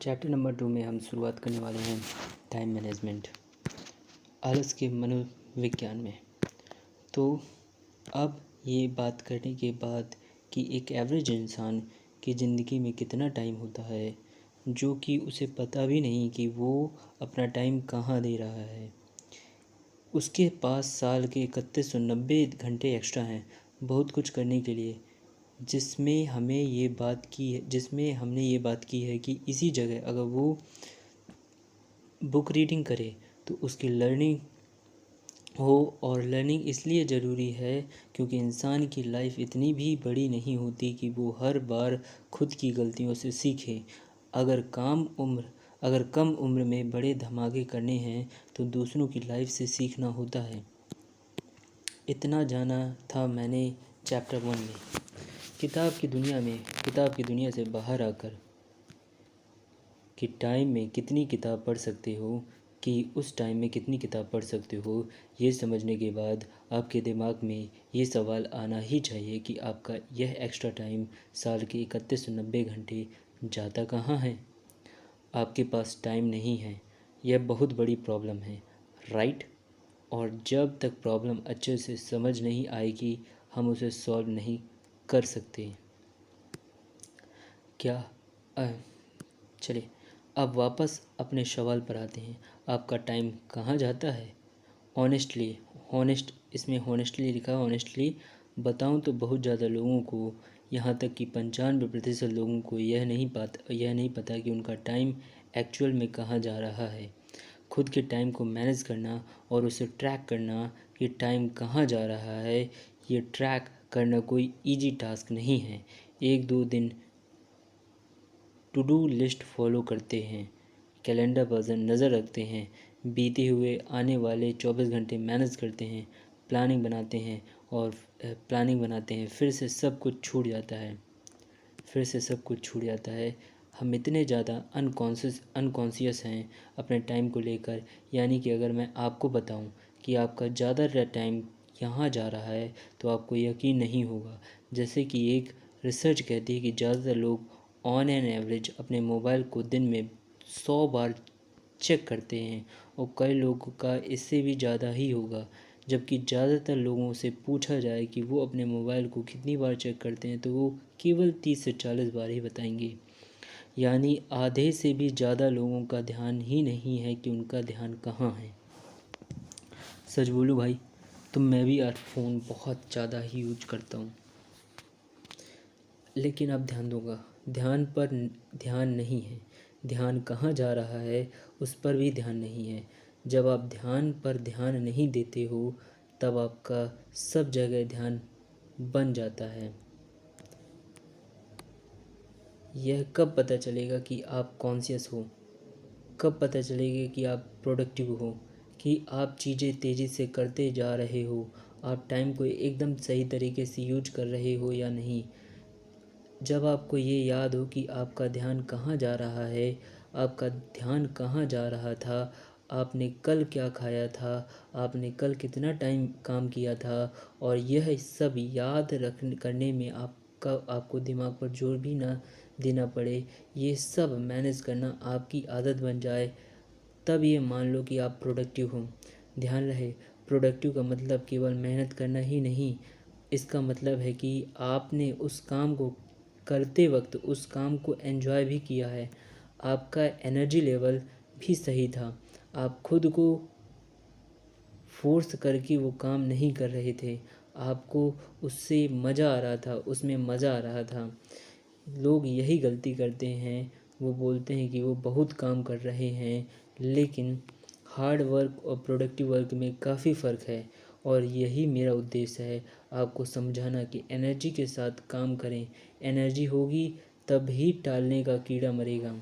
Chapter number 2 में हम शुरुआत करने वाले हैं टाइम मैनेजमेंट, आलस के मनोविज्ञान में। तो अब ये बात करने के बाद कि एक एवरेज इंसान की ज़िंदगी में कितना टाइम होता है जो कि उसे पता भी नहीं कि वो अपना टाइम कहाँ दे रहा है। उसके पास साल के 3190 घंटे एक्स्ट्रा हैं बहुत कुछ करने के लिए, जिसमें हमने ये बात की है कि इसी जगह अगर वो बुक रीडिंग करे तो उसकी लर्निंग हो। और लर्निंग इसलिए ज़रूरी है क्योंकि इंसान की लाइफ इतनी भी बड़ी नहीं होती कि वो हर बार खुद की गलतियों से सीखे। अगर कम उम्र में बड़े धमाके करने हैं तो दूसरों की लाइफ से सीखना होता है। इतना जाना था मैंने चैप्टर 1 में। किताब की दुनिया से बाहर आकर कि टाइम में कितनी किताब पढ़ सकते हो कि उस टाइम में कितनी किताब पढ़ सकते हो, ये समझने के बाद आपके दिमाग में ये सवाल आना ही चाहिए कि आपका यह एक्स्ट्रा टाइम साल के 3190 घंटे जाता कहाँ है। आपके पास टाइम नहीं है, यह बहुत बड़ी प्रॉब्लम है, राइट। और जब तक प्रॉब्लम अच्छे से समझ नहीं आएगी हम उसे सॉल्व नहीं कर सकते। चलिए अब वापस अपने सवाल पर आते हैं। आपका टाइम कहाँ जाता है? इसमें हॉनेस्टली लिखा है। हॉनेस्टली बताऊं तो बहुत ज़्यादा लोगों को, यहाँ तक कि 95% लोगों को यह नहीं पता कि उनका टाइम एक्चुअल में कहाँ जा रहा है। खुद के टाइम को मैनेज करना और उसे ट्रैक करना कि टाइम कहाँ जा रहा है, ये ट्रैक करना कोई इजी टास्क नहीं है। 1-2 दिन टू डू लिस्ट फॉलो करते हैं, कैलेंडर पर नज़र रखते हैं, बीते हुए आने वाले 24 घंटे मैनेज करते हैं, प्लानिंग बनाते हैं, फिर से सब कुछ छूट जाता है। हम इतने ज़्यादा अनकॉन्शियस हैं अपने टाइम को लेकर। यानी कि अगर मैं आपको बताऊं कि आपका ज़्यादा टाइम यहाँ जा रहा है तो आपको यकीन नहीं होगा। जैसे कि एक रिसर्च कहती है कि ज़्यादातर लोग ऑन एन एवरेज अपने मोबाइल को दिन में 100 बार चेक करते हैं और कई लोगों का इससे भी ज़्यादा ही होगा। जबकि ज़्यादातर लोगों से पूछा जाए कि वो अपने मोबाइल को कितनी बार चेक करते हैं तो वो केवल 30 से 40 बार ही बताएंगे। यानी आधे से भी ज़्यादा लोगों का ध्यान ही नहीं है कि उनका ध्यान कहाँ है। सच बोलूँ भाई तो मैं भी यार फ़ोन बहुत ज़्यादा ही यूज करता हूँ, लेकिन अब ध्यान दूंगा। ध्यान पर ध्यान नहीं है, ध्यान कहाँ जा रहा है उस पर भी ध्यान नहीं है। जब आप ध्यान पर ध्यान नहीं देते हो तब आपका सब जगह ध्यान बन जाता है। यह कब पता चलेगा कि आप कॉन्शियस हो? कब पता चलेगा कि आप प्रोडक्टिव हो, कि आप चीज़ें तेज़ी से करते जा रहे हो, आप टाइम को एकदम सही तरीके से यूज कर रहे हो या नहीं। जब आपको ये याद हो कि आपका ध्यान कहाँ जा रहा है, आपका ध्यान कहाँ जा रहा था, आपने कल क्या खाया था, आपने कल कितना टाइम काम किया था, और यह सब याद करने में आपको दिमाग पर जोर भी ना देना पड़े, ये सब मैनेज करना आपकी आदत बन जाए, तब ये मान लो कि आप प्रोडक्टिव हो। ध्यान रहे, प्रोडक्टिव का मतलब केवल मेहनत करना ही नहीं, इसका मतलब है कि आपने उस काम को करते वक्त उस काम को एंजॉय भी किया है। आपका एनर्जी लेवल भी सही था, आप खुद को फोर्स करके वो काम नहीं कर रहे थे, आपको उससे मज़ा आ रहा था, उसमें मज़ा आ रहा था। लोग यही गलती करते हैं, वो बोलते हैं कि वो बहुत काम कर रहे हैं, लेकिन हार्ड वर्क और प्रोडक्टिव वर्क में काफ़ी फ़र्क है। और यही मेरा उद्देश्य है, आपको समझाना कि एनर्जी के साथ काम करें। एनर्जी होगी तब ही टालने का कीड़ा मरेगा।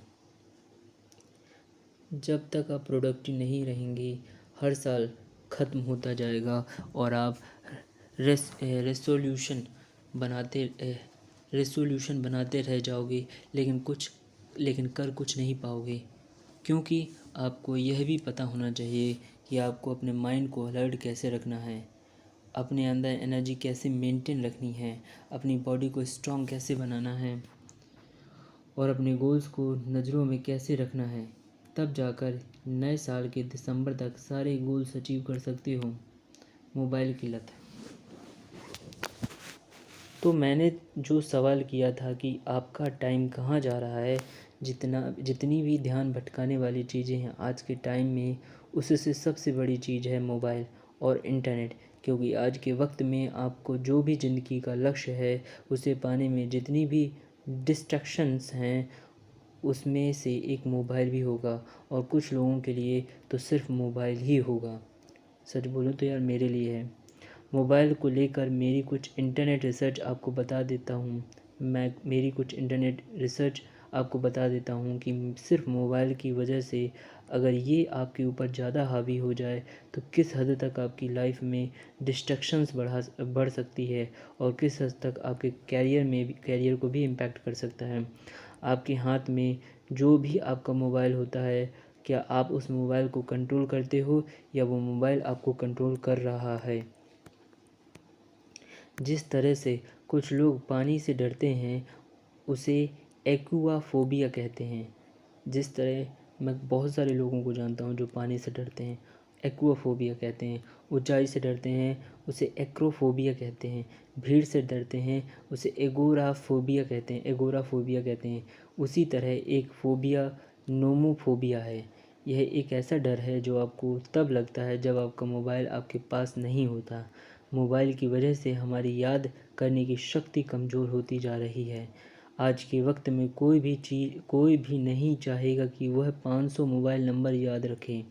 जब तक आप प्रोडक्टिव नहीं रहेंगे हर साल ख़त्म होता जाएगा और आप रेसोल्यूशन बनाते रह जाओगे, लेकिन कर कुछ नहीं पाओगे। क्योंकि आपको यह भी पता होना चाहिए कि आपको अपने माइंड को अलर्ट कैसे रखना है, अपने अंदर एनर्जी कैसे मेंटेन रखनी है, अपनी बॉडी को स्ट्रॉन्ग कैसे बनाना है। और अपने गोल्स को नज़रों में कैसे रखना है, तब जाकर नए साल के दिसंबर तक सारे गोल्स अचीव कर सकते हो। मोबाइल की लत। तो मैंने जो सवाल किया था कि आपका टाइम कहाँ जा रहा है, जितनी भी ध्यान भटकाने वाली चीज़ें हैं आज के टाइम में, उससे सबसे बड़ी चीज़ है मोबाइल और इंटरनेट। क्योंकि आज के वक्त में आपको जो भी ज़िंदगी का लक्ष्य है उसे पाने में जितनी भी डिस्ट्रैक्शंस हैं उसमें से एक मोबाइल भी होगा, और कुछ लोगों के लिए तो सिर्फ मोबाइल ही होगा। सच बोलूँ तो यार मेरे लिए है। मोबाइल को लेकर मेरी कुछ इंटरनेट रिसर्च आपको बता देता हूँ। मैं मेरी कुछ इंटरनेट रिसर्च आपको बता देता हूँ कि सिर्फ मोबाइल की वजह से अगर ये आपके ऊपर ज़्यादा हावी हो जाए तो किस हद तक आपकी लाइफ में डिस्ट्रैक्शंस बढ़ सकती है, और किस हद तक आपके कैरियर को भी इम्पैक्ट कर सकता है। आपके हाथ में जो भी आपका मोबाइल होता है, क्या आप उस मोबाइल को कंट्रोल करते हो या वो मोबाइल आपको कंट्रोल कर रहा है। जिस तरह से कुछ लोग पानी से डरते हैं उसे एक्वाफोबिया कहते हैं। जिस तरह मैं बहुत सारे लोगों को जानता हूँ जो पानी से डरते हैं, एक्वाफोबिया कहते हैं। ऊंचाई से डरते हैं उसे एक्रोफोबिया कहते हैं। भीड़ से डरते हैं उसे एगोराफोबिया कहते हैं। उसी तरह एक फोबिया नोमोफोबिया है। यह एक ऐसा डर है जो आपको तब लगता है जब आपका मोबाइल आपके पास नहीं होता। मोबाइल की वजह से हमारी याद करने की शक्ति कमज़ोर होती जा रही है। आज के वक्त में कोई भी नहीं चाहेगा कि वह 500 मोबाइल नंबर याद रखे।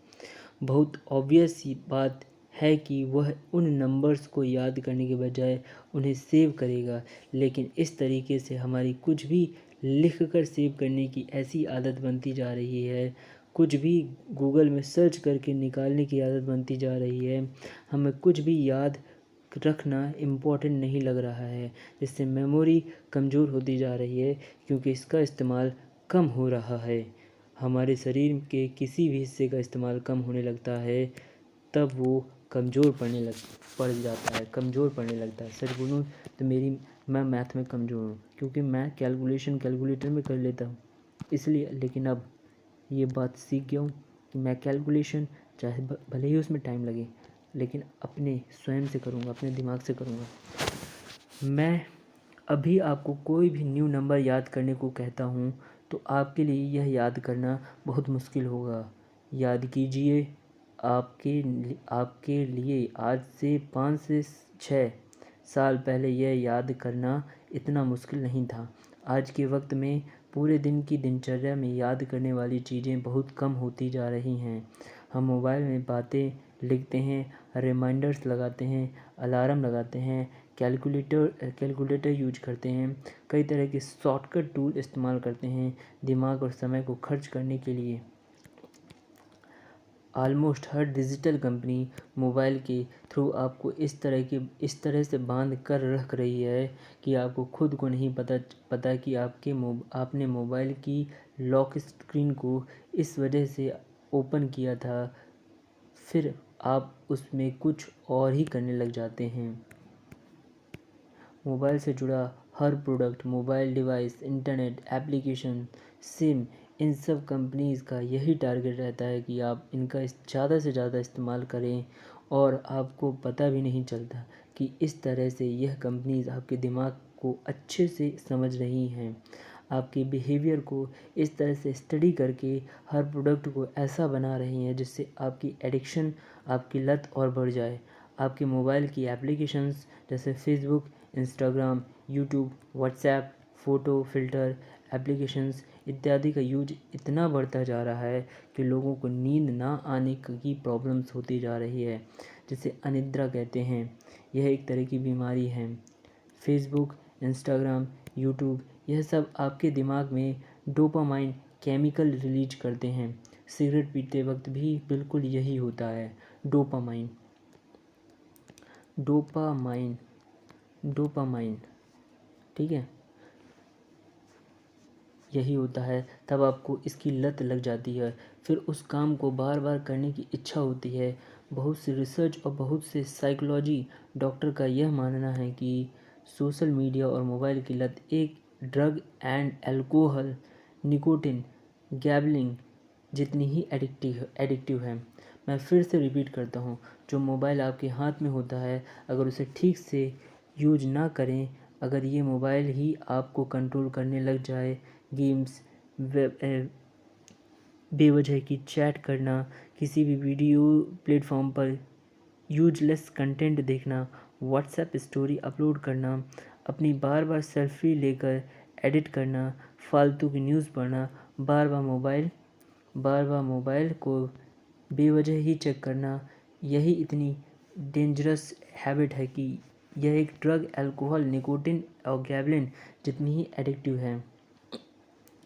बहुत ऑब्वियस सी बात है कि वह उन नंबर्स को याद करने के बजाय उन्हें सेव करेगा। लेकिन इस तरीके से हमारी कुछ भी लिख कर सेव करने की ऐसी आदत बनती जा रही है, कुछ भी गूगल में सर्च करके निकालने की आदत बनती जा रही है, हमें कुछ भी याद रखना इम्पोर्टेंट नहीं लग रहा है, जिससे मेमोरी कमज़ोर होती जा रही है क्योंकि इसका इस्तेमाल कम हो रहा है। हमारे शरीर के किसी भी हिस्से का इस्तेमाल कम होने लगता है तब वो कमज़ोर पड़ने लगता है। सच बोलूँ तो मैं मैथ में कमज़ोर हूँ क्योंकि मैं कैलकुलेटर में कर लेता हूँ इसलिए। लेकिन अब ये बात सीख गया हूँ कि मैं कैलकुलेशन चाहे भले ही उसमें टाइम लगे लेकिन अपने स्वयं से करूँगा, अपने दिमाग से करूँगा। मैं अभी आपको कोई भी न्यू नंबर याद करने को कहता हूँ तो आपके लिए यह याद करना बहुत मुश्किल होगा। याद कीजिए, आपके लिए आज से 5 से 6 साल पहले यह याद करना इतना मुश्किल नहीं था। आज के वक्त में पूरे दिन की दिनचर्या में याद करने वाली चीज़ें बहुत कम होती जा रही हैं। हम मोबाइल में बातें लिखते हैं, रिमाइंडर्स लगाते हैं, अलार्म लगाते हैं, कैलकुलेटर यूज करते हैं, कई तरह के शॉर्टकट टूल इस्तेमाल करते हैं दिमाग और समय को खर्च करने के लिए। ऑलमोस्ट हर डिजिटल कंपनी मोबाइल के थ्रू आपको इस तरह से बांध कर रख रही है कि आपको खुद को नहीं पता कि आपने मोबाइल की लॉक स्क्रीन को इस वजह से ओपन किया था, फिर आप उसमें कुछ और ही करने लग जाते हैं। मोबाइल से जुड़ा हर product, mobile device, internet, application, SIM, इन सब कंपनीज़ का यही टारगेट रहता है कि आप इनका ज़्यादा से ज़्यादा इस्तेमाल करें और आपको पता भी नहीं चलता कि इस तरह से यह कंपनीज़ आपके दिमाग को अच्छे से समझ रही हैं। आपके बिहेवियर को इस तरह से स्टडी करके हर प्रोडक्ट को ऐसा बना रही हैं जिससे आपकी एडिक्शन, आपकी लत और बढ़ जाए। आपके मोबाइल की एप्लीकेशंस जैसे Facebook, Instagram, YouTube, WhatsApp, photo filter applications इत्यादि का यूज इतना बढ़ता जा रहा है कि लोगों को नींद ना आने की प्रॉब्लम्स होती जा रही है, जिसे अनिद्रा कहते हैं। यह एक तरह की बीमारी है। फेसबुक, इंस्टाग्राम, यूट्यूब यह सब आपके दिमाग में डोपामाइन केमिकल रिलीज करते हैं। सिगरेट पीते वक्त भी बिल्कुल यही होता है। डोपामाइन डोपामाइन डोपामाइन ठीक है, यही होता है। तब आपको इसकी लत लग जाती है, फिर उस काम को बार बार करने की इच्छा होती है। बहुत सी रिसर्च और बहुत से साइकोलॉजी डॉक्टर का यह मानना है कि सोशल मीडिया और मोबाइल की लत एक drug and alcohol, nicotine, gambling जितनी ही एडिक्टिव है। मैं फिर से रिपीट करता हूँ, जो मोबाइल आपके हाथ में होता है, अगर उसे ठीक से यूज ना करें, अगर ये मोबाइल ही आपको कंट्रोल करने लग जाए, गेम्स, बेवजह की चैट करना, किसी भी वीडियो प्लेटफॉर्म पर यूजलेस कंटेंट देखना, व्हाट्सएप स्टोरी अपलोड करना, अपनी बार बार सेल्फी लेकर एडिट करना, फालतू की न्यूज़ पढ़ना, बार बार मोबाइल को बेवजह ही चेक करना, यही इतनी डेंजरस हैबिट है कि यह एक ड्रग, अल्कोहल, निकोटिन और गैबलिन जितनी ही एडिक्टिव है।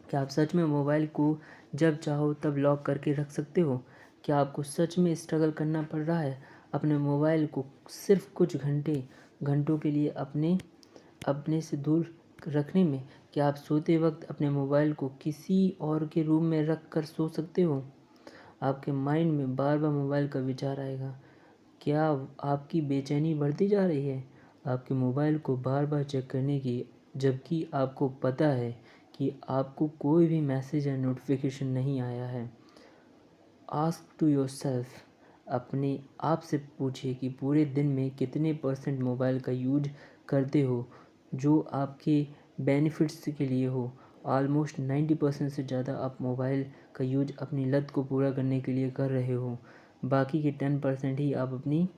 क्या आप सच में मोबाइल को जब चाहो तब लॉक करके रख सकते हो? क्या आपको सच में स्ट्रगल करना पड़ रहा है अपने मोबाइल को सिर्फ कुछ घंटों के लिए अपने से दूर रखने में? क्या आप सोते वक्त अपने मोबाइल को किसी और के रूम में रख कर सो सकते हो? आपके माइंड में बार बार मोबाइल का विचार आएगा। क्या आपकी बेचैनी बढ़ती जा रही है आपके मोबाइल को बार बार चेक करने की, जबकि आपको पता है कि आपको कोई भी मैसेज या नोटिफिकेशन नहीं आया है? आस्क टू योरसेल्फ, अपने आप से पूछिए कि पूरे दिन में कितने % मोबाइल का यूज करते हो जो आपके बेनिफिट्स के लिए हो। ऑलमोस्ट 90% से ज़्यादा आप मोबाइल का यूज अपनी लत को पूरा करने के लिए कर रहे हो। बाकी के 10% ही आप अपनी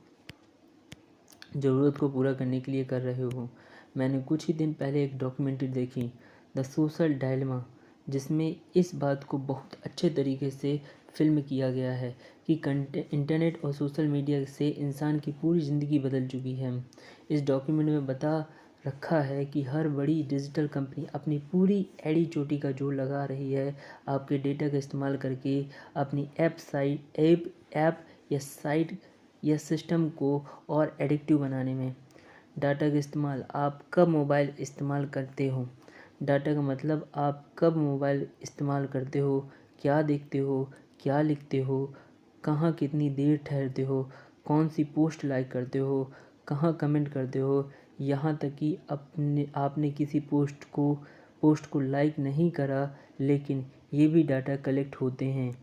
ज़रूरत को पूरा करने के लिए कर रहे हो। मैंने कुछ ही दिन पहले एक डॉक्यूमेंट्री देखी, द सोशल डायलेमा, जिसमें इस बात को बहुत अच्छे तरीके से फिल्म किया गया है कि इंटरनेट और सोशल मीडिया से इंसान की पूरी ज़िंदगी बदल चुकी है। इस डॉक्यूमेंट में बता रखा है कि हर बड़ी डिजिटल कंपनी अपनी पूरी एड़ी चोटी का जोर लगा रही है आपके डेटा का इस्तेमाल करके अपनी ऐप या साइट या सिस्टम को और एडिक्टिव बनाने में। डाटा का इस्तेमाल, आप कब मोबाइल इस्तेमाल करते हो? डाटा का मतलब आप कब मोबाइल इस्तेमाल करते हो, क्या देखते हो, क्या लिखते हो, कहाँ कितनी देर ठहरते हो, कौन सी पोस्ट लाइक करते हो, कहाँ कमेंट करते हो, यहाँ तक कि आपने किसी पोस्ट को लाइक नहीं करा, लेकिन ये भी डाटा कलेक्ट होते हैं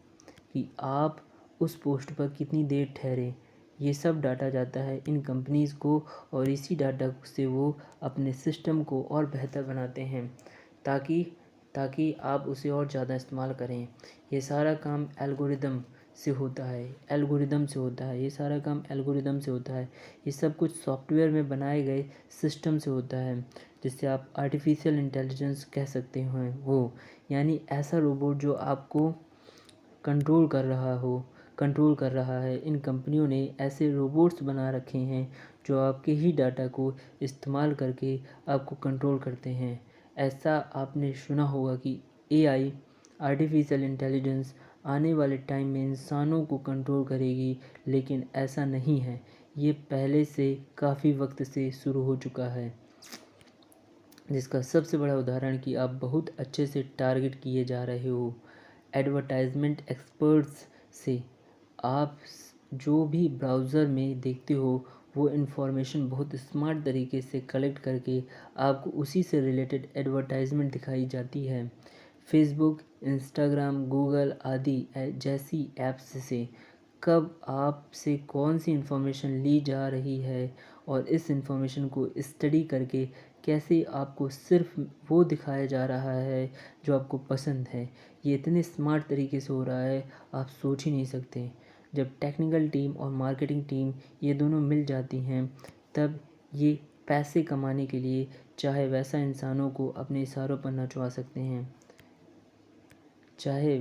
कि आप उस पोस्ट पर कितनी देर ठहरे। ये सब डाटा जाता है इन कंपनीज़ को और इसी डाटा से वो अपने सिस्टम को और बेहतर बनाते हैं ताकि आप उसे और ज़्यादा इस्तेमाल करें। ये सारा काम एल्गोरिदम से होता है ये सारा काम एल्गोरिदम से होता है। ये सब कुछ सॉफ्टवेयर में बनाए गए सिस्टम से होता है, जिससे आप आर्टिफिशियल इंटेलिजेंस कह सकते हैं वो, यानी ऐसा रोबोट जो आपको कंट्रोल कर रहा है। इन कंपनियों ने ऐसे रोबोट्स बना रखे हैं जो आपके ही डाटा को इस्तेमाल करके आपको कंट्रोल करते हैं। ऐसा आपने सुना होगा कि एआई, आर्टिफिशियल इंटेलिजेंस आने वाले टाइम में इंसानों को कंट्रोल करेगी, लेकिन ऐसा नहीं है। ये पहले से काफ़ी वक्त से शुरू हो चुका है, जिसका सबसे बड़ा उदाहरण कि आप बहुत अच्छे से टारगेट किए जा रहे हो एडवर्टाइजमेंट एक्सपर्ट्स से। आप जो भी ब्राउज़र में देखते हो वो इन्फॉर्मेशन बहुत स्मार्ट तरीके से कलेक्ट करके आपको उसी से रिलेटेड एडवर्टाइजमेंट दिखाई जाती है। फेसबुक, इंस्टाग्राम, गूगल आदि जैसी ऐप्स से कब आपसे कौन सी इन्फॉर्मेशन ली जा रही है और इस इन्फॉर्मेशन को स्टडी करके कैसे आपको सिर्फ वो दिखाया जा रहा है जो आपको पसंद है। ये इतने स्मार्ट तरीके से हो रहा है, आप सोच ही नहीं सकते। जब टेक्निकल टीम और मार्केटिंग टीम ये दोनों मिल जाती हैं, तब ये पैसे कमाने के लिए चाहे वैसा इंसानों को अपने इशारों पर नचवा सकते हैं, चाहे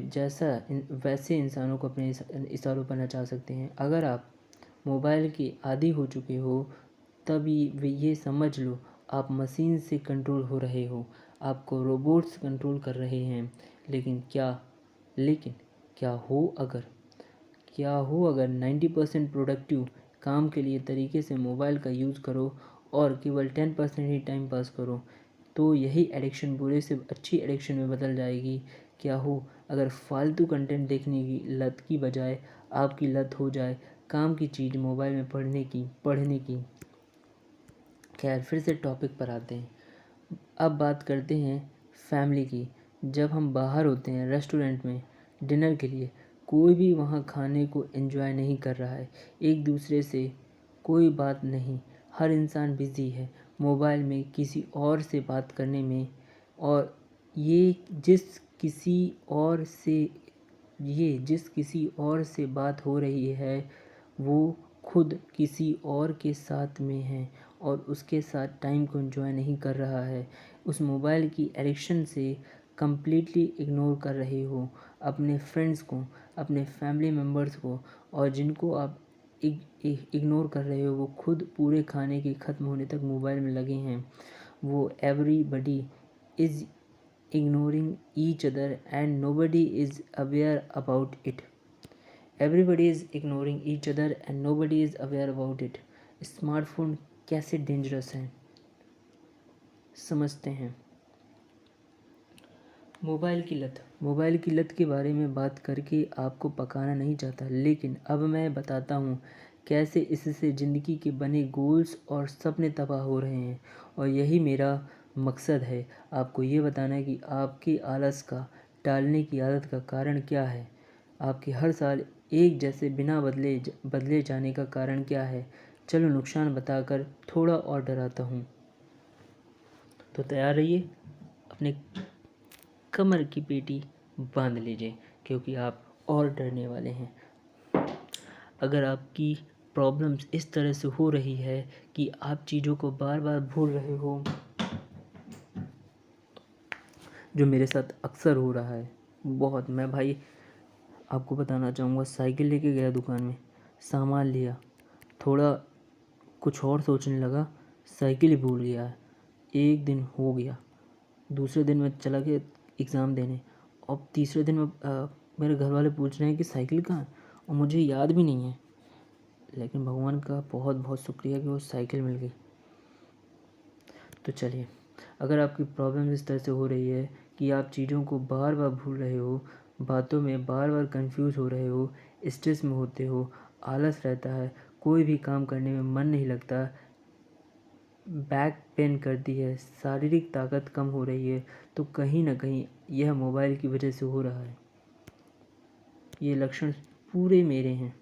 वैसे इंसानों को अपने इशारों पर नचा सकते हैं। अगर आप मोबाइल के आदी हो चुके हो, तब ये समझ लो आप मशीन से कंट्रोल हो रहे हो, आपको रोबोट्स कंट्रोल कर रहे हैं। लेकिन क्या हो अगर 90% प्रोडक्टिव काम के लिए तरीके से मोबाइल का यूज़ करो और केवल 10% ही टाइम पास करो, तो यही एडिक्शन बुरे से अच्छी एडिक्शन में बदल जाएगी। क्या हो अगर फालतू कंटेंट देखने की लत की बजाय आपकी लत हो जाए काम की चीज़ मोबाइल में पढ़ने की। खैर, फिर से टॉपिक पर आते हैं। अब बात करते हैं फैमिली की। जब हम बाहर होते हैं रेस्टोरेंट में डिनर के लिए, कोई भी वहाँ खाने को एंजॉय नहीं कर रहा है, एक दूसरे से कोई बात नहीं, हर इंसान बिज़ी है मोबाइल में किसी और से बात करने में। और ये जिस किसी और से बात हो रही है वो खुद किसी और के साथ में है और उसके साथ टाइम को एंजॉय नहीं कर रहा है। उस मोबाइल की एडिक्शन से कंप्लीटली इग्नोर कर रहे हो अपने फ्रेंड्स को, अपने फैमिली मेम्बर्स को, और जिनको आप इग्नोर कर रहे हो वो खुद पूरे खाने के ख़त्म होने तक मोबाइल में लगे हैं। वो everybody is ignoring each other and nobody is aware about it. Everybody is ignoring each other and nobody is aware about it. Smartphone कैसे डेंजरस हैं समझते हैं। मोबाइल की लत के बारे में बात करके आपको पकाना नहीं चाहता, लेकिन अब मैं बताता हूँ कैसे इससे ज़िंदगी के बने गोल्स और सपने तबाह हो रहे हैं। और यही मेरा मकसद है, आपको ये बताना है कि आपके आलस का टालने की आदत का कारण क्या है, आपके हर साल एक जैसे बिना बदले जाने का कारण क्या है। चलो नुकसान बताकर थोड़ा और डराता हूँ। तो तैयार रहिए, अपने कमर की पेटी बांध लीजिए क्योंकि आप और डरने वाले हैं। अगर आपकी प्रॉब्लम्स इस तरह से हो रही है कि आप चीज़ों को बार बार भूल रहे हो, जो मेरे साथ अक्सर हो रहा है बहुत। मैं भाई आपको बताना चाहूँगा, साइकिल लेके गया दुकान में, सामान लिया, थोड़ा कुछ और सोचने लगा, साइकिल ही भूल गया। एक दिन हो गया, दूसरे दिन मैं चला गया एग्ज़ाम देने, और तीसरे दिन मेरे घर वाले पूछ रहे हैं कि साइकिल कहाँ है, और मुझे याद भी नहीं है। लेकिन भगवान का बहुत बहुत शुक्रिया कि वो साइकिल मिल गई। तो चलिए, अगर आपकी प्रॉब्लम इस तरह से हो रही है कि आप चीज़ों को बार बार भूल रहे हो, बातों में बार बार कंफ्यूज हो रहे हो, स्ट्रेस में होते हो, आलस रहता है, कोई भी काम करने में मन नहीं लगता, बैक पेन करती है, शारीरिक ताकत कम हो रही है, तो कहीं ना कहीं यह मोबाइल की वजह से हो रहा है। ये लक्षण पूरे मेरे हैं।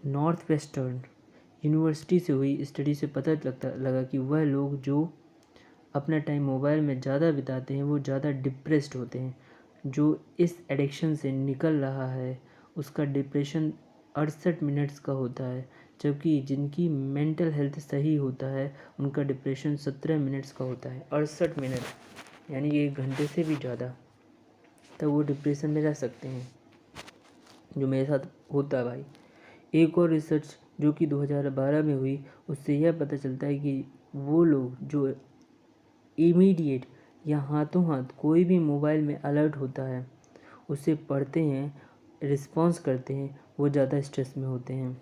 नॉर्थ वेस्टर्न यूनिवर्सिटी से हुई स्टडी से पता लगा कि वह लोग जो अपना टाइम मोबाइल में ज़्यादा बिताते हैं वो ज़्यादा डिप्रेस्ड होते हैं। जो इस एडिक्शन से निकल रहा है उसका डिप्रेशन 68 मिनट्स का होता है, जबकि जिनकी मेंटल हेल्थ सही होता है उनका डिप्रेशन 17 मिनट्स का होता है। 68 मिनट यानी 1 घंटे से भी ज़्यादा तब वो डिप्रेशन में रह सकते हैं, जो मेरे साथ होता है भाई। एक और रिसर्च जो कि 2012 में हुई, उससे यह पता चलता है कि वो लोग जो इमीडिएट या हाथों हाथ कोई भी मोबाइल में अलर्ट होता है उसे पढ़ते हैं, रिस्पॉन्स करते हैं, वो ज़्यादा स्ट्रेस में होते हैं।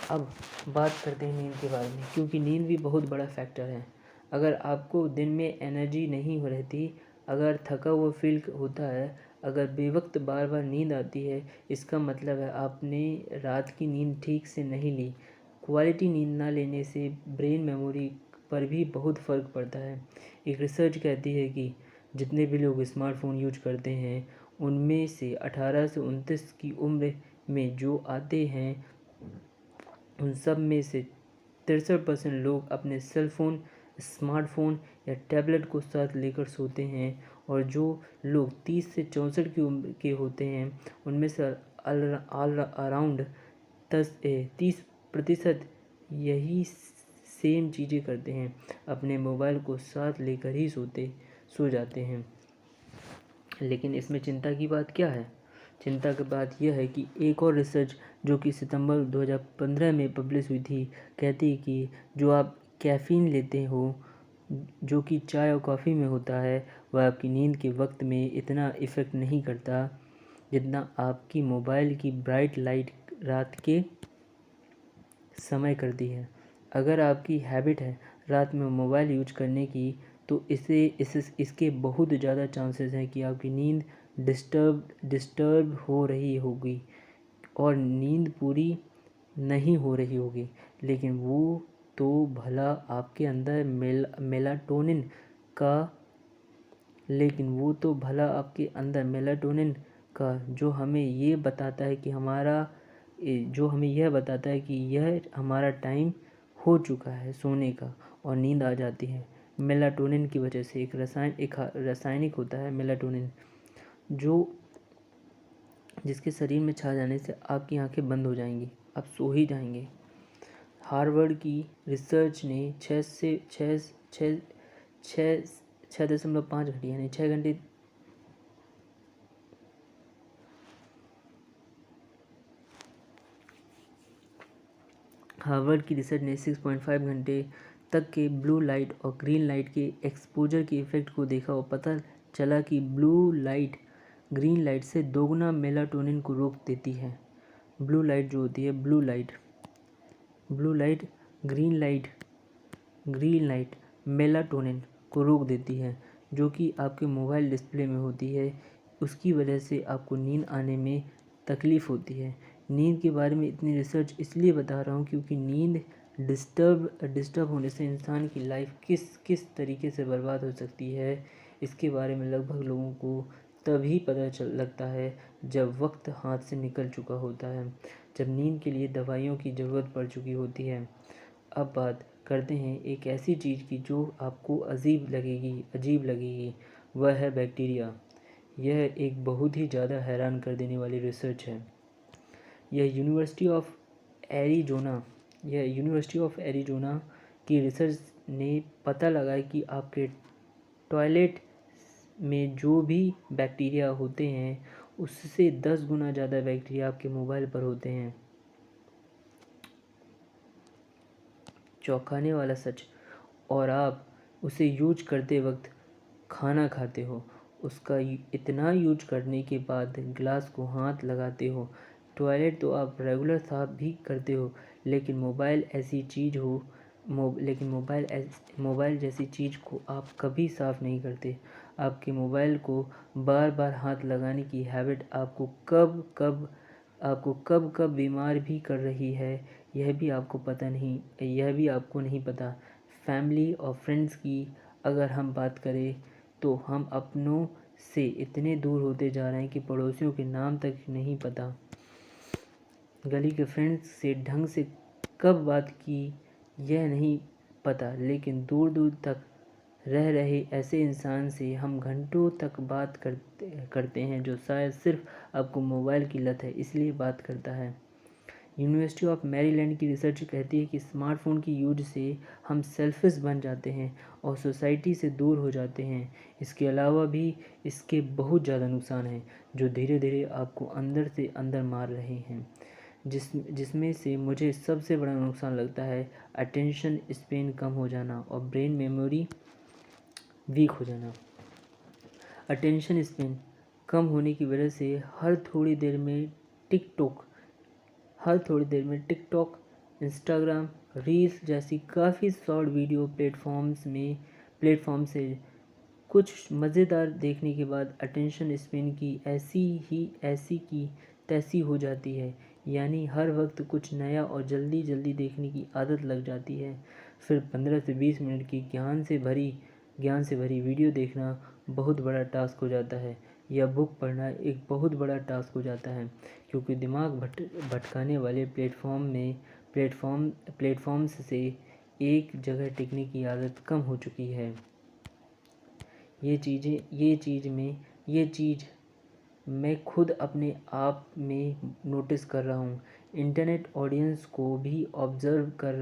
अब बात करते हैं नींद के बारे में, क्योंकि नींद भी बहुत बड़ा फैक्टर है। अगर आपको दिन में एनर्जी नहीं हो रहती, अगर थका हुआ फील होता है, अगर बेवक्त बार बार नींद आती है, इसका मतलब है आपने रात की नींद ठीक से नहीं ली। क्वालिटी नींद ना लेने से ब्रेन मेमोरी पर भी बहुत फ़र्क पड़ता है। एक रिसर्च कहती है कि जितने भी लोग स्मार्टफोन यूज करते हैं उनमें से 18 से 29 की उम्र में जो आते हैं उन सब में से 63% लोग अपने सेल फोन, स्मार्टफोन या टैबलेट को साथ लेकर सोते हैं, और जो लोग 30 से 64 की उम्र के होते हैं उनमें से अराउंड 30% यही सेम चीज़ें करते हैं, अपने मोबाइल को साथ लेकर ही सो जाते हैं। लेकिन इसमें चिंता की बात क्या है? चिंता की बात यह है कि एक और रिसर्च जो कि सितंबर 2015 में पब्लिश हुई थी, कहती है कि जो आप कैफ़ीन लेते हो, जो कि चाय और कॉफ़ी में होता है, वह आपकी नींद के वक्त में इतना इफ़ेक्ट नहीं करता जितना आपकी मोबाइल की ब्राइट लाइट रात के समय करती है। अगर आपकी हैबिट है रात में मोबाइल यूज करने की, तो इसके बहुत ज़्यादा चांसेस हैं कि आपकी नींद डिस्टर्ब हो रही होगी और नींद पूरी नहीं हो रही होगी। लेकिन वो तो भला आपके अंदर मेलाटोनिन का लेकिन वो तो भला आपके अंदर मेलाटोनिन का जो हमें ये बताता है कि यह हमारा टाइम हो चुका है सोने का, और नींद आ जाती है। मेलाटोनिन की वजह से एक रासायनिक होता है मेलाटोनिन, जिसके शरीर में छा जाने से आपकी आंखें बंद हो जाएंगी, आप सो ही जाएंगे। हार्वर्ड की रिसर्च ने 6.5 घंटे यानी 6 घंटे हार्वर्ड की रिसर्च ने 6.5 घंटे तक के ब्लू लाइट और ग्रीन लाइट के एक्सपोजर के इफेक्ट को देखा और पता चला कि ब्लू लाइट ग्रीन लाइट से दोगुना मेलाटोनिन को रोक देती है। ब्लू लाइट जो होती है blue light green light melatonin को रोक देती है, जो कि आपके मोबाइल डिस्प्ले में होती है। उसकी वजह से आपको नींद आने में तकलीफ़ होती है। नींद के बारे में इतनी रिसर्च इसलिए बता रहा हूँ क्योंकि नींद डिस्टर्ब होने से इंसान की लाइफ किस तरीके से बर्बाद हो सकती है, इसके बारे में लगभग लोगों को तभी पता लगता है जब वक्त हाथ से निकल चुका होता है, जब नींद के लिए दवाइयों की ज़रूरत पड़ चुकी होती है। अब बात करते हैं एक ऐसी चीज़ की जो आपको अजीब लगेगी, वह है बैक्टीरिया। यह एक बहुत ही ज़्यादा हैरान कर देने वाली रिसर्च है। यह यूनिवर्सिटी ऑफ एरिज़ोना की रिसर्च ने पता लगाया कि आपके टॉयलेट में जो भी बैक्टीरिया होते हैं उससे 10 गुना ज़्यादा बैक्टीरिया आपके मोबाइल पर होते हैं। चौंकाने वाला सच। और आप उसे यूज करते वक्त खाना खाते हो, उसका इतना यूज करने के बाद गिलास को हाथ लगाते हो। टॉयलेट तो आप रेगुलर साफ भी करते हो, लेकिन मोबाइल जैसी चीज़ को आप कभी साफ़ नहीं करते। आपके मोबाइल को बार बार हाथ लगाने की हैबिट आपको कब कब बीमार भी कर रही है, यह भी आपको नहीं पता। फैमिली और फ्रेंड्स की अगर हम बात करें तो हम अपनों से इतने दूर होते जा रहे हैं कि पड़ोसियों के नाम तक नहीं पता। गली के फ्रेंड्स से ढंग से कब बात की यह नहीं पता, लेकिन दूर दूर तक रह रहे ऐसे इंसान से हम घंटों तक बात करते हैं जो शायद सिर्फ आपको मोबाइल की लत है इसलिए बात करता है। यूनिवर्सिटी ऑफ मैरीलैंड की रिसर्च कहती है कि स्मार्टफोन की यूज से हम सेल्फिश बन जाते हैं और सोसाइटी से दूर हो जाते हैं। इसके अलावा भी इसके बहुत ज़्यादा नुकसान हैं जो धीरे धीरे आपको अंदर से अंदर मार रहे हैं, जिसमें से मुझे सबसे बड़ा नुकसान लगता है अटेंशन स्पेन कम हो जाना और ब्रेन मेमोरी वीक हो जाना। अटेंशन स्पेन कम होने की वजह से हर थोड़ी देर में टिकटॉक, इंस्टाग्राम, रील्स जैसी काफ़ी शॉर्ट वीडियो प्लेटफॉर्म से कुछ मज़ेदार देखने के बाद अटेंशन स्पेन की ऐसी की तैसी हो जाती है, यानी हर वक्त कुछ नया और जल्दी देखने की आदत लग जाती है। फिर 15 से 20 मिनट की ज्ञान से भरी वीडियो देखना बहुत बड़ा टास्क हो जाता है, या बुक पढ़ना एक बहुत बड़ा टास्क हो जाता है, क्योंकि दिमाग भटकाने वाले प्लेटफॉर्म्स से एक जगह टिकने की आदत कम हो चुकी है। ये चीज़ मैं खुद अपने आप में नोटिस कर रहा हूँ। इंटरनेट ऑडियंस को भी ऑब्ज़र्व कर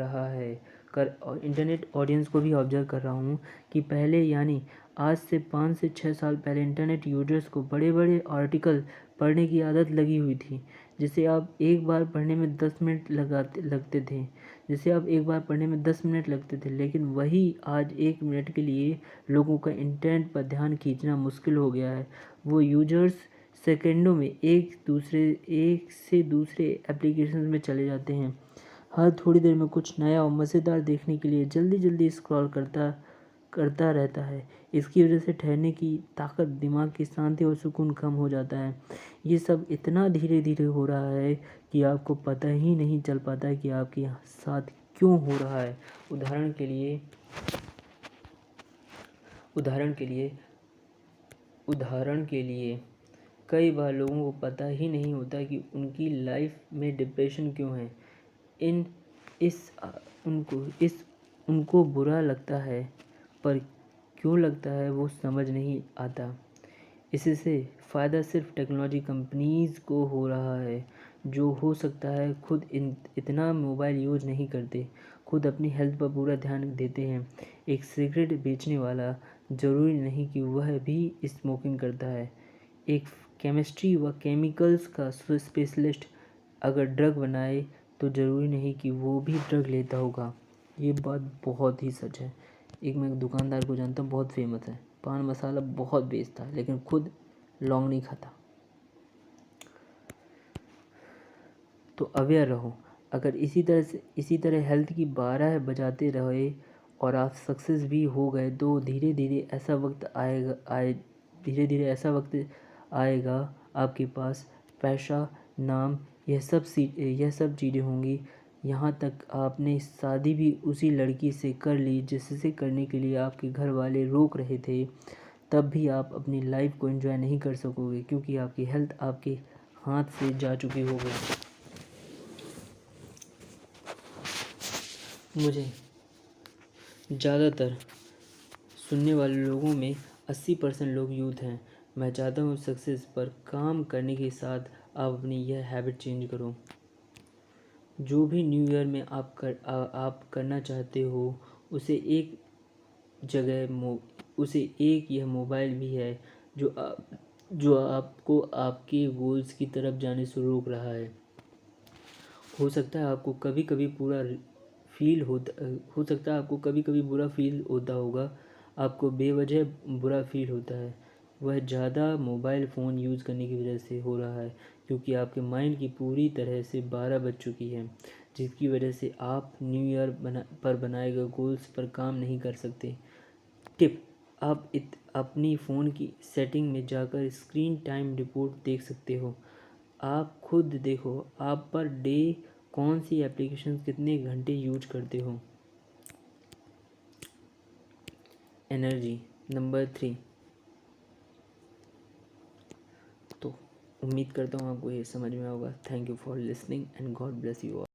रहा हूँ कि पहले यानी आज से 5 से 6 साल पहले इंटरनेट यूजर्स को बड़े बड़े आर्टिकल पढ़ने की आदत लगी हुई थी, जिसे आप एक बार पढ़ने में 10 मिनट लगते थे, लेकिन वही आज 1 मिनट के लिए लोगों का इंटरनेट पर ध्यान खींचना मुश्किल हो गया है। वो यूजर्स सेकंडों में एक से दूसरे एप्लीकेशन में चले जाते हैं। हर थोड़ी देर में कुछ नया और मज़ेदार देखने के लिए जल्दी स्क्रॉल करता रहता है। इसकी वजह से ठहरने की ताकत, दिमाग की शांति और सुकून कम हो जाता है। ये सब इतना धीरे धीरे हो रहा है कि आपको पता ही नहीं चल पाता है कि आपके साथ क्यों हो रहा है। उदाहरण के लिए कई बार लोगों को पता ही नहीं होता कि उनकी लाइफ में डिप्रेशन क्यों है। इन इस उनको बुरा लगता है, पर क्यों लगता है वो समझ नहीं आता। इससे फ़ायदा सिर्फ टेक्नोलॉजी कंपनीज़ को हो रहा है, जो हो सकता है खुद इतना मोबाइल यूज़ नहीं करते, खुद अपनी हेल्थ पर पूरा ध्यान देते हैं। एक सिगरेट बेचने वाला ज़रूरी नहीं कि वह भी स्मोकिंग करता है। एक केमिस्ट्री व केमिकल्स का स्पेशलिस्ट अगर ड्रग बनाए तो ज़रूरी नहीं कि वो भी ड्रग लेता होगा। ये बात बहुत ही सच है। मैं दुकानदार को जानता हूँ, बहुत फेमस है, पान मसाला बहुत बेचता है, लेकिन खुद लौंग नहीं खाता। तो अवेयर रहो। अगर इसी तरह हेल्थ की 12 बजाते रहे और आप सक्सेस भी हो गए, तो धीरे धीरे ऐसा वक्त आएगा आपके पास पैसा, नाम, यह सब चीज़ें होंगी। यहाँ तक आपने शादी भी उसी लड़की से कर ली जिससे करने के लिए आपके घर वाले रोक रहे थे, तब भी आप अपनी लाइफ को एंजॉय नहीं कर सकोगे, क्योंकि आपकी हेल्थ आपके हाथ से जा चुकी होगी। मुझे ज़्यादातर सुनने वाले लोगों में 80% लोग यूथ हैं। मैं चाहता हूँ सक्सेस पर काम करने के साथ आप अपनी यह हैबिट चेंज करो। जो भी न्यू ईयर में आप करना चाहते हो, उसे एक यह मोबाइल भी है जो आपको आपके गोल्स की तरफ जाने से रोक रहा है। हो सकता है आपको कभी कभी बुरा फील होता होगा। आपको बेवजह बुरा फील होता है। वह ज़्यादा मोबाइल फ़ोन यूज़ करने की वजह से हो रहा है, क्योंकि आपके माइंड की पूरी तरह से 12 बज चुकी है, जिसकी वजह से आप न्यू ईयर पर बनाए गए गोल्स पर काम नहीं कर सकते। टिप: आप अपनी फ़ोन की सेटिंग में जाकर स्क्रीन टाइम रिपोर्ट देख सकते हो। आप खुद देखो, आप पर डे कौन सी एप्लीकेशन कितने घंटे यूज करते हो। Energy number 3। तो उम्मीद करता हूँ आपको ये समझ में होगा। Thank you for listening and God bless you all.